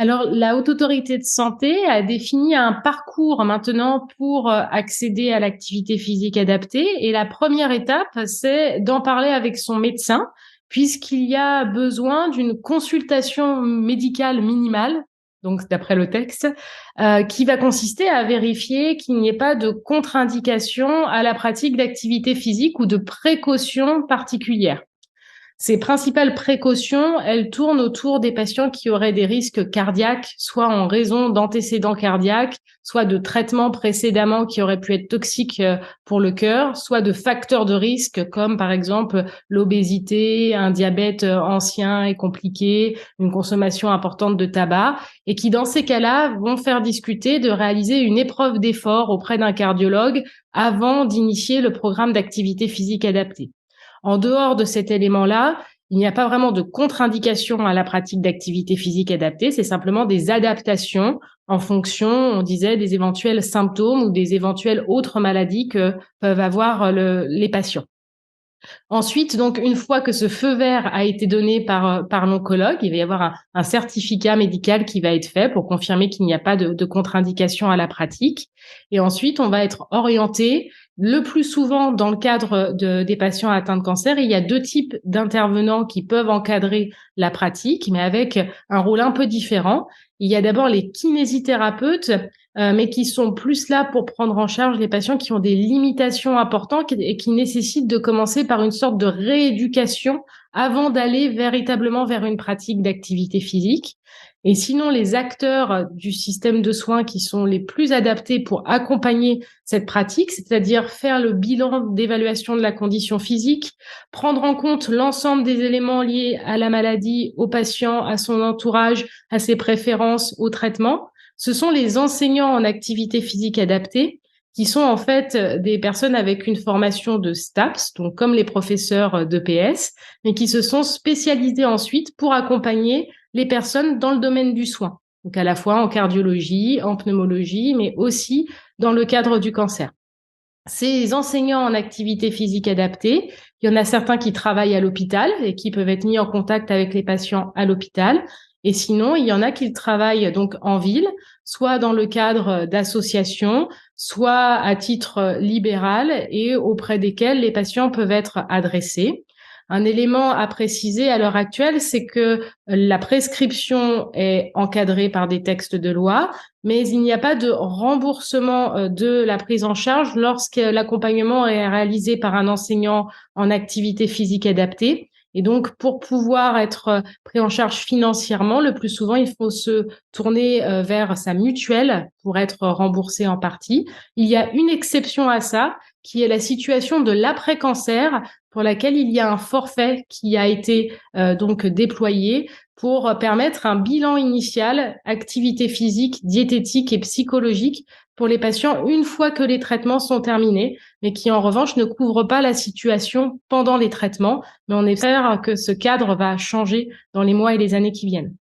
Alors, la Haute Autorité de Santé a défini un parcours maintenant pour accéder à l'activité physique adaptée. Et la première étape, c'est d'en parler avec son médecin, puisqu'il y a besoin d'une consultation médicale minimale, donc d'après le texte, qui va consister à vérifier qu'il n'y ait pas de contre-indication à la pratique d'activité physique ou de précautions particulières. Ces principales précautions, elles tournent autour des patients qui auraient des risques cardiaques, soit en raison d'antécédents cardiaques, soit de traitements précédemment qui auraient pu être toxiques pour le cœur, soit de facteurs de risque comme par exemple l'obésité, un diabète ancien et compliqué, une consommation importante de tabac, et qui dans ces cas-là vont faire discuter de réaliser une épreuve d'effort auprès d'un cardiologue avant d'initier le programme d'activité physique adaptée. En dehors de cet élément-là, il n'y a pas vraiment de contre-indication à la pratique d'activité physique adaptée, c'est simplement des adaptations en fonction, on disait, des éventuels symptômes ou des éventuelles autres maladies que peuvent avoir les patients. Ensuite, donc, une fois que ce feu vert a été donné par l'oncologue, il va y avoir un certificat médical qui va être fait pour confirmer qu'il n'y a pas de contre-indication à la pratique. Et ensuite, on va être orienté. Le plus souvent, dans le cadre des patients atteints de cancer, il y a deux types d'intervenants qui peuvent encadrer la pratique, mais avec un rôle un peu différent. Il y a d'abord les kinésithérapeutes, mais qui sont plus là pour prendre en charge les patients qui ont des limitations importantes et qui nécessitent de commencer par une sorte de rééducation avant d'aller véritablement vers une pratique d'activité physique. Et sinon, les acteurs du système de soins qui sont les plus adaptés pour accompagner cette pratique, c'est-à-dire faire le bilan d'évaluation de la condition physique, prendre en compte l'ensemble des éléments liés à la maladie, au patient, à son entourage, à ses préférences, au traitement, ce sont les enseignants en activité physique adaptée qui sont en fait des personnes avec une formation de STAPS, donc comme les professeurs d'EPS, mais qui se sont spécialisés ensuite pour accompagner les personnes dans le domaine du soin. Donc à la fois en cardiologie, en pneumologie, mais aussi dans le cadre du cancer. Ces enseignants en activité physique adaptée, il y en a certains qui travaillent à l'hôpital et qui peuvent être mis en contact avec les patients à l'hôpital. Et sinon, il y en a qui travaillent donc en ville, soit dans le cadre d'associations, soit à titre libéral et auprès desquels les patients peuvent être adressés. Un élément à préciser à l'heure actuelle, c'est que la prescription est encadrée par des textes de loi, mais il n'y a pas de remboursement de la prise en charge lorsque l'accompagnement est réalisé par un enseignant en activité physique adaptée. Et donc, pour pouvoir être pris en charge financièrement, le plus souvent, il faut se tourner vers sa mutuelle pour être remboursé en partie. Il y a une exception à ça, qui est la situation de l'après-cancer, pour laquelle il y a un forfait qui a été donc déployé pour permettre un bilan initial, activité physique, diététique et psychologique pour les patients une fois que les traitements sont terminés, mais qui en revanche ne couvre pas la situation pendant les traitements. Mais on espère que ce cadre va changer dans les mois et les années qui viennent.